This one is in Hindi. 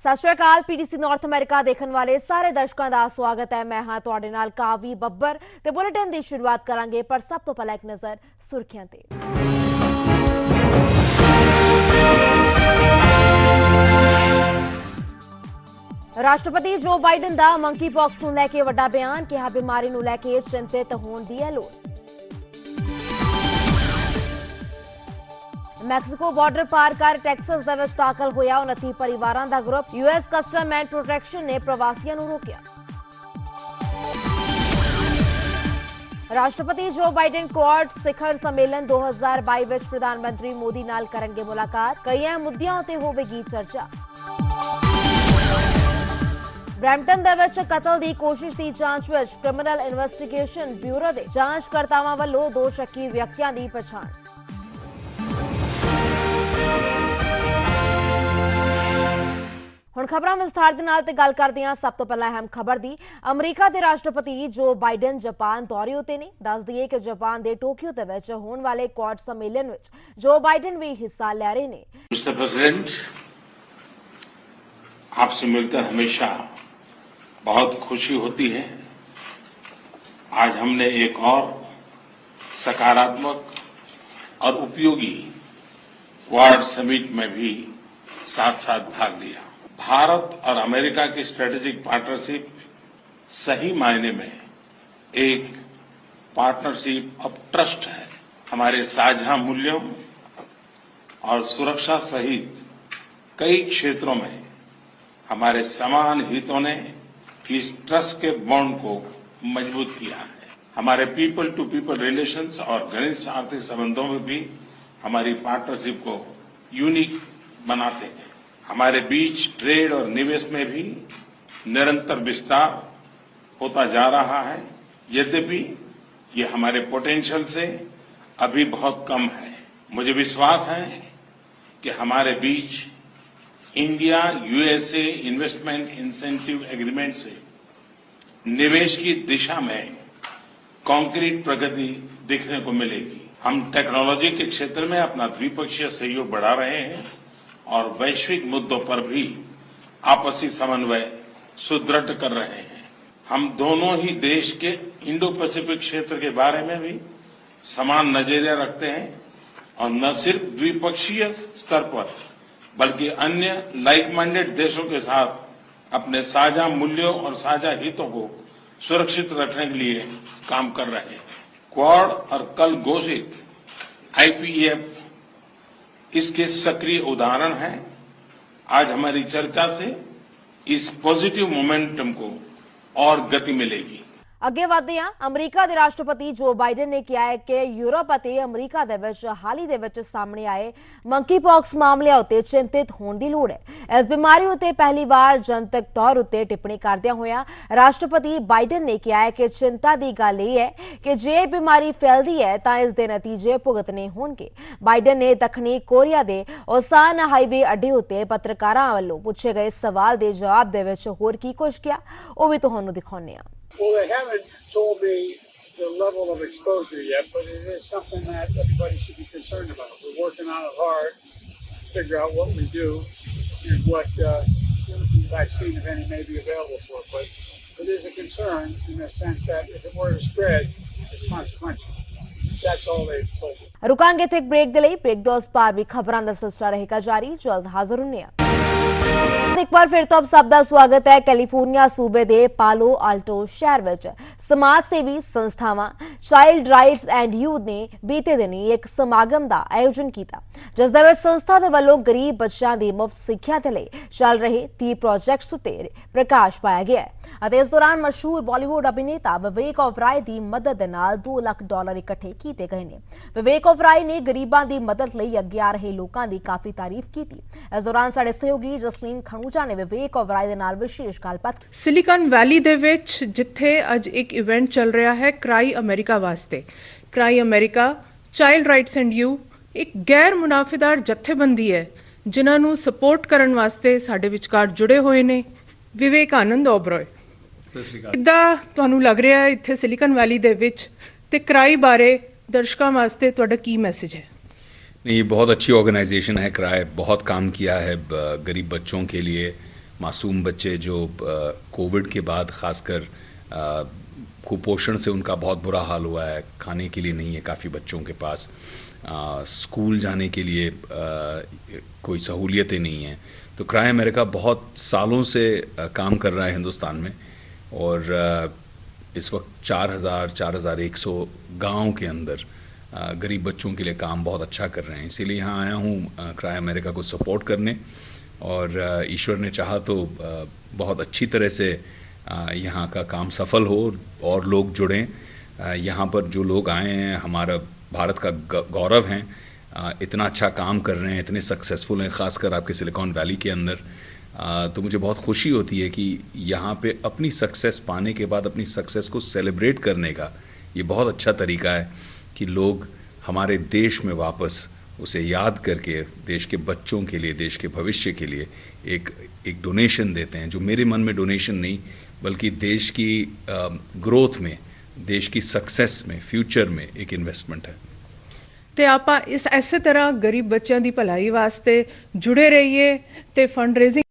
सत श्री अकाल पीटीसी नॉर्थ अमेरिका देखने वाले सारे दर्शकों का स्वागत है। मैं हाँ तुहाडे नाल कावी बब्बर ते बुलेटिन की शुरुआत करांगे, पर सब तो पहले एक नज़र सुर्खियां ते। राष्ट्रपति जो बाइडन का मंकी पॉक्स को लैके वड्डा बयान, कहा बीमारी को लैके चिंतित होने की है लोड़। मैक्सीको बॉर्डर पार कर टैक्सस दे विच दाखिल होया 29 परिवारों का group. US custom and protection ने प्रवासियों को रोकिया। राष्ट्रपति जो बाइडन क्वाड शिखर सम्मेलन 2022 विच प्रधानमंत्री मोदी नाल करेंगे मुलाकात। कई मुद्दों ते होवेगी चर्चा। ब्रैम्पटन दे विच कतल की कोशिश की जांच विच क्रिमिनल इन्वेस्टिगेशन ब्यूरो के जांचकर्तावां वल्लों 2 शक्की व्यक्तियों की पछाण। हुण खबरां विस्तार दे नाल ते गल करदे हां। सब तो पहला अहम खबर दी। अमरीका के राष्ट्रपति जो बाइडन जापान दौरे उत्ते ने। दस दिए कि जापान के टोक्यो दे विच होने वाले क्वाड सम्मेलन विच जो बाइडन भी हिस्सा ले रहे ने। मिस्टर प्रेसिडेंट, आपसे मिलकर हमेशा बहुत खुशी होती है। आज हमने एक और सकारात्मक और उपयोगी क्वाड समिट में भी साथ साथ भाग लिया। भारत और अमेरिका की स्ट्रेटेजिक पार्टनरशिप सही मायने में एक पार्टनरशिप ऑफ ट्रस्ट है। हमारे साझा मूल्यों और सुरक्षा सहित कई क्षेत्रों में हमारे समान हितों ने इस ट्रस्ट के बॉन्ड को मजबूत किया है। हमारे पीपल टू पीपल रिलेशंस और घनिष्ठ आर्थिक संबंधों में भी हमारी पार्टनरशिप को यूनिक बनाते हैं। हमारे बीच ट्रेड और निवेश में भी निरंतर विस्तार होता जा रहा है। यद्यपि ये हमारे पोटेंशियल से अभी बहुत कम है। मुझे विश्वास है कि हमारे बीच India USA investment incentive agreement से निवेश की दिशा में कॉन्क्रीट प्रगति देखने को मिलेगी। हम टेक्नोलॉजी के क्षेत्र में अपना द्विपक्षीय सहयोग बढ़ा रहे हैं और वैश्विक मुद्दों पर भी आपसी समन्वय सुदृढ़ कर रहे हैं। हम दोनों ही देश के इंडो पैसिफिक क्षेत्र के बारे में भी समान नजरिया रखते हैं और न सिर्फ द्विपक्षीय स्तर पर बल्कि अन्य लाइक माइंडेड देशों के साथ अपने साझा मूल्यों और साझा हितों को सुरक्षित रखने के लिए काम कर रहे हैं। क्वाड और कल घोषित आईपीएफ इसके सक्रिय उदाहरण हैं। आज हमारी चर्चा से इस पॉजिटिव मोमेंटम को और गति मिलेगी। अगे बढ़ते हैं। अमरीका के राष्ट्रपति जो बाइडन ने कहा है कि यूरोप और अमरीका दे विच हाल ही दे विच सामने आए मंकी पॉक्स मामलों उत्ते चिंतित होने की लोड़ है। इस बीमारी उत्ते पहली बार जनतक तौर उत्ते टिप्पणी करदियां होया राष्ट्रपति बाइडन ने कहा है कि चिंता की गल यह है कि जे बीमारी फैलती है तो इसके नतीजे भुगतने होंगे। बाइडन ने दक्षिणी कोरिया के ओसान हाईवे अड्डे उत्ते पत्रकारां वल्लों पूछे गए सवाल के जवाब दे विच होर की कुछ किया, वो भी तुहानूं दिखाउने आ। Well, they haven't told me the level of exposure yet, but it is something that everybody should be concerned about. We're working on it hard to figure out what we do and what vaccine, if any, may be available for. But it is a concern in the sense that if it were to spread, it's consequential. That's all they've told me. रुकांगे थे एक ब्रेक दे लई। ब्रेक दो पार भी खबरां दा सिलसिला रहेगा जारी। जल्द हाजिर होने आ। एक बार फिर तो अब सबका स्वागत है। कैलिफोर्निया सूबे के पालो आल्टो शहर विच समाज सेवी संस्थावां चाइल्ड राइट्स एंड यूथ ने बीते दिनी एक समागम का आयोजन किया, जिस दे विच संस्था दे वल्लों गरीब बच्चों की मुफ्त सिक्ख्या दे लई चल रहे 30 प्रोजेक्ट्स उत्ते प्रकाश पाया गया है। इस दौरान मशहूर बॉलीवुड अभिनेता विवेक ओबराय की मदद दे नाल $2 लाख इकट्ठे किए गए हैं। विवेक ओबराय ने गरीबों की मदद लई अगे आ रहे लोगों की काफी तारीफ की। इस दौरान साडे सहयोगी जसलीन खणूजा ने विवेक ओबराय दे नाल विशेष गलबात। सिलिकॉन वैली दे विच जिथे अज एक इवेंट चल रहा है क्राई अमेरिका वास्ते। Cry America child rights and you एक गैर मुनाफेदार जथेबंदी है जिन्होंने सपोर्ट करने वास्ते साडे विचकार जुड़े हुए ने विवेकानंद ओबराय। किद्दां तुहानूं लग रहा है इत्थे सिलिकॉन वैली दे विच ते क्राई बारे दर्शकों वास्ते तुहाडा की मैसेज है? नहीं, ये बहुत अच्छी ऑर्गेनाइजेशन है। क्राई बहुत काम किया है गरीब बच्चों के लिए, मासूम बच्चे जो कोविड के बाद ख़ासकर कुपोषण से उनका बहुत बुरा हाल हुआ है, खाने के लिए नहीं है काफ़ी बच्चों के पास, स्कूल जाने के लिए कोई सहूलियतें नहीं हैं। तो क्राई अमेरिका बहुत सालों से काम कर रहा है हिंदुस्तान में, और इस वक्त 4,100 गांव के अंदर गरीब बच्चों के लिए काम बहुत अच्छा कर रहे हैं। इसीलिए यहाँ आया हूँ क्राई अमेरिका को सपोर्ट करने, और ईश्वर ने चाहा तो बहुत अच्छी तरह से यहाँ का काम सफल हो और लोग जुड़ें। यहाँ पर जो लोग आए हैं हमारा भारत का गौरव हैं, इतना अच्छा काम कर रहे हैं, इतने सक्सेसफुल हैं, ख़ासकर आपके सिलिकॉन वैली के अंदर। तो मुझे बहुत खुशी होती है कि यहाँ पे अपनी सक्सेस पाने के बाद अपनी सक्सेस को सेलिब्रेट करने का ये बहुत अच्छा तरीका है कि लोग हमारे देश में वापस उसे याद करके देश के बच्चों के लिए, देश के भविष्य के लिए एक डोनेशन देते हैं, जो मेरे मन में डोनेशन नहीं बल्कि देश की ग्रोथ में, देश की सक्सेस में, फ्यूचर में एक इन्वेस्टमेंट है। ਤੇ ਆਪਾਂ ਇਸ ਐਸੇ ਤਰ੍ਹਾਂ ਗਰੀਬ ਬੱਚਿਆਂ ਦੀ ਭਲਾਈ ਵਾਸਤੇ ਜੁੜੇ ਰਹੀਏ ਤੇ ਫੰਡ ਰੇਜ਼ਿੰਗ